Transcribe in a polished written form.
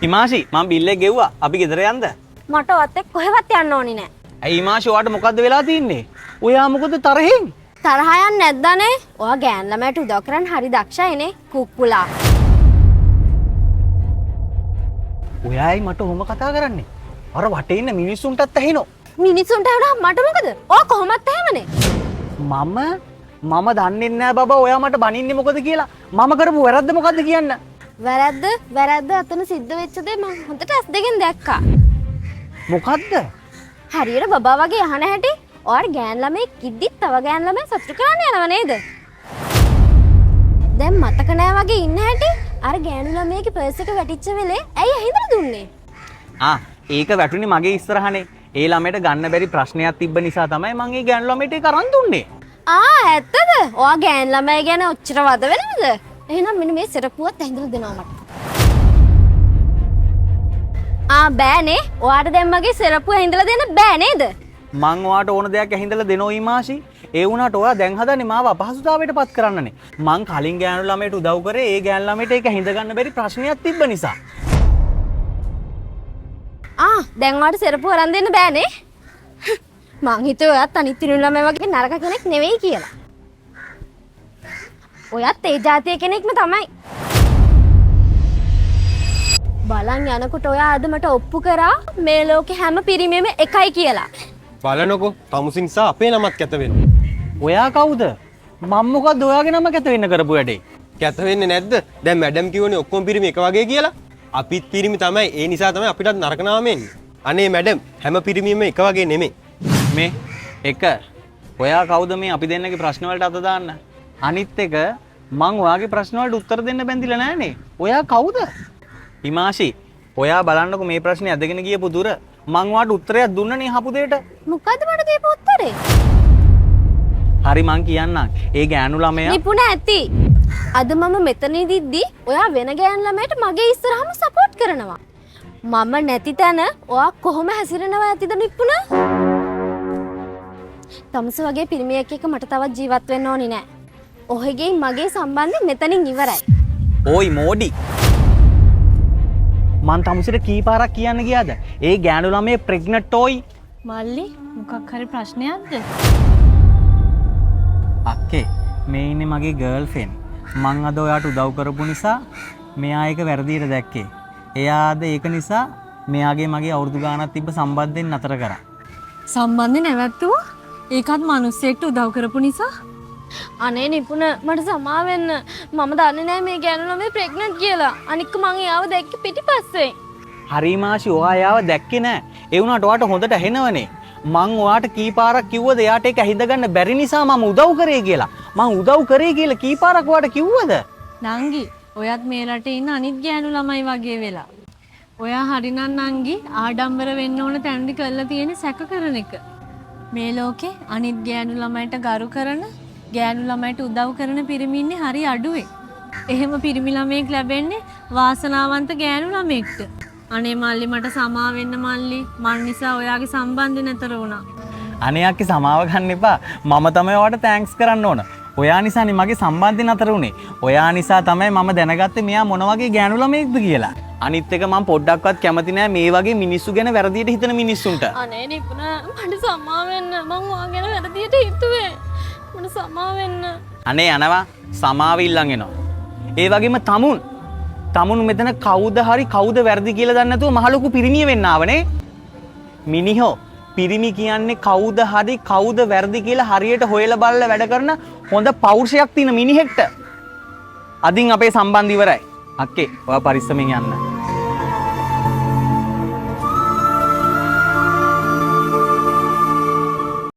හිමාෂි මම බිල් එක ගෙව්වා. අපි ගෙදර යන්නද? මට ඔයත් එක්ක කොහෙවත් යන්න ඕනේ නෑ. ඇයි හිමාෂි ඔයාට මොකද්ද වෙලා තින්නේ? ඔයා මොකද තරහින්? තරහ යන්නේ නැද්දානේ? ඔයා ගෑන් ළමයට උදව් කරන්න හරි දක්ෂයිනේ. කුක්කුලා. ඔයායි මට ඔහොම කතා කරන්නේ. අර වටේ ඉන්න මිනිස්සුන්ටත් ඇහිනෝ. මිනිස්සුන්ට ඇහුණා මට මොකද? ඔයා කොහොමත් එහෙමනේ. මම දන්නේ නැහැ බබා ඔයා මට බනින්නේ මොකද කියලා. මම කරපු වැරද්ද මොකද්ද කියන්න. වැරද්ද අතන සිද්ධ වෙච්ච දේ මම හොඳට ඇස් දෙකෙන් දැක්කා. මොකද්ද? හරියට බබා වගේ අහන හැටි ඔයාට ගෑන් ළමෙක් කිද්දිත් තව ගෑන් ළමයි සතුටු කරන්න යනව නේද? දැන් මතක නෑ වගේ ඉන්න හැටි අර ගෑනු ළමයාගේ පර්ස් එක වැටිච්ච වෙලේ ඇයි ඇහිඳලා දුන්නේ? ඒක වැටුනේ මගේ ඉස්සරහනේ. ඒ ළමයට ගන්න බැරි ප්‍රශ්නයක් තිබ්බ නිසා තමයි මම ඒ ගෑනු ළමයට ඒක අරන් දුන්නේ. ඇත්තද? ඔයා ගෑන් ළමයි ගැන ඔච්චර වද වෙනවද? එහෙනම් මෙන්න මේ සරපුවත් ඇහිඳලා දෙනවා මට. බෑනේ. ඔයාට දැන් මගේ සරපුව ඇහිඳලා දෙන්න බෑ නේද? මං ඔයාට ඕන දෙයක් ඇහිඳලා දෙනෝ ඊමාෂි. ඒ වුණාට ඔයා දැන් හදන්නේ මාව අපහසුතාවයට පත් කරන්නනේ. මං කලින් ගෑනු ළමයට උදව් කරේ ඒ ගෑනු ළමයට ඒක ඇහිඳ ගන්න බැරි ප්‍රශ්නයක් තිබ්බ නිසා. දැන් ඔයාට සරපුව අරන් දෙන්න බෑනේ. මං හිතුවේ ඔයත් අනිත් තිරු ළමයි වගේ නරක කෙනෙක් නෙවෙයි කියලා. ඔයත් ඒ જાතිය කෙනෙක්ම තමයි. බලන් යනකොට ඔයා අද මට ඔප්පු කරා මේ ලෝකේ හැම පිරිමියෙම එකයි කියලා. බලනකො තමුසින් නිසා අපේ නමත් කැත වෙන්නේ. ඔයා කවුද? මම මොකද්ද ඔයාගේ නම කැත වෙන්න කරපු වැඩේ? කැත වෙන්නේ නැද්ද? දැන් මැඩම් කිව්වනේ ඔක්කොම පිරිමි එක වගේ කියලා. අපිත් පිරිමි තමයි. ඒ නිසා තමයි අපිටත් නරක නාම එන්නේ. අනේ මැඩම් හැම පිරිමියෙම එක වගේ නෙමෙයි. මේ එක ඔයා කවුද මේ අපි දෙන්නගේ ප්‍රශ්න වලට අත දාන්න? අනිත් එක මං ඔයාගේ ප්‍රශ්න වලට උත්තර දෙන්න බැඳිලා නැහනේ. ඔයා කවුද? හිමාෂි ඔයා බලන්නකො මේ ප්‍රශ්නේ අදගෙන ගියපු දුර මං ඔයාට උත්තරයක් දුන්නනේ අහපු දෙයට. මොකද්ද මට දීපු උත්තරේ? හරි මං කියන්නම්. ඒ ගෑනු ළමයා නිපුණ ඇති. අද මම මෙතන ඉදිද්දි ඔයා වෙන ගෑනු ළමයට මගේ ඉස්සරහම සපෝට් කරනවා. මම නැති තැන ඔයා කොහොම හැසිරෙනවා ඇතිද නිපුණ? තමස වගේ පිරිමියෙක් එක්ක මට තවත් ජීවත් වෙන්න ඕනේ නෑ. ඔහුගේ මගේ සම්බන්ධය මෙතනින් ඉවරයි. ඕයි මෝඩි. මං තමුසෙට කී පාරක් කියන්න ගියාද? ඒ ගෑනු ළමයේ ප්‍රෙග්නන්ට් ඕයි. මල්ලි මොකක් හරි ප්‍රශ්නයක්ද? අක්කේ මේ ඉන්නේ මගේ ගර්ල්ෆ්‍රෙන්ඩ්. මං අද ඔයාට උදව් කරපු නිසා මෙයා ඒක වැරදියට දැක්කේ. එයා අද ඒක නිසා මෙයාගේ මගේ අවුරුදු ගාණක් තිබ්බ සම්බන්ධයෙන් නතර කරා. සම්බන්ධේ නැවැත්තුවා? ඒකත් මිනිස්සෙක්ට උදව් කරපු නිසා? අනේ නිපුණ මට සමා වෙන්න. මම දන්නේ නැහැ මේ ගෑනු ළමයි ප්‍රෙග්නන්ට් කියලා. අනික මං එයාව දැක්කේ පිටිපස්සේ. හරි මාෂි ඔයා එයාව දැක්කේ නෑ. ඒ වුණාට ඔයාට හොඳට ඇහෙනවනේ. මං ඔයාට කී පාරක් කිව්වද එයාට ඒක ඇහිඳ ගන්න බැරි නිසා මම උදව් කරේ කියලා. මං උදව් කරේ කියලා කී පාරක් ඔයාට කිව්වද? නංගි ඔයත් මේ රටේ ඉන්න අනිත් ගෑනු ළමයි වගේ වෙලා. ඔයා හරිනම් නංගි ආඩම්බර වෙන්න ඕන තැනදි කරලා තියෙන සැක කරන එක. මේ ලෝකේ අනිත් ගෑනු ළමයිට ගරු කරන ගෑනු ළමයිට උදව් කරන පිරිමි ඉන්නේ හරි අඩුවේ. එහෙම පිරිමි ළමයෙක් ලැබෙන්නේ වාසනාවන්ත ගෑනු ළමයෙක්ට. අනේ මල්ලි මට සමා වෙන්න මල්ලි. මන් නිසා ඔයාගේ සම්බන්ධය නැතර වුණා. අනේ අක්කේ සමාව ගන්න එපා. මම තමයි ඔයාට තෑන්ක්ස් කරන්න ඕන. ඔයා නිසානේ මගේ සම්බන්ධය නතර වුණේ. ඔයා නිසා තමයි මම දැනගත්තේ මෙයා මොන වගේ ගෑනු ළමයෙක්ද කියලා. අනිත් එක මම පොඩ්ඩක්වත් කැමති නෑ මේ වගේ මිනිස්සු ගැන වැරදියට හිතන මිනිස්සුන්ට. අනේ නිපුණ මට සමා වෙන්න. මං ඔයා ගැන වැරදියට හිතුවේ. මට සමා වෙන්න. අනේ යනවා සමාව ඉල්ලන් එනවා. ඒ වගේම තමුන් මෙතන කවුද හරි කවුද වැරදි කියලා දන්නේ නැතුව මහ ලොකු පිරිමිය වෙන්න ආවනේ. මිනිහෝ පිරිමි කියන්නේ කවුද හරි කවුද වැරදි කියලා හරියට හොයලා බලලා වැඩ කරන හොඳ පෞරුෂයක් තියෙන මිනිහෙක්ට. අදින් අපේ සම්බන්ධ ඉවරයි. අක්කේ ඔයා පරිස්සමෙන් යන්න.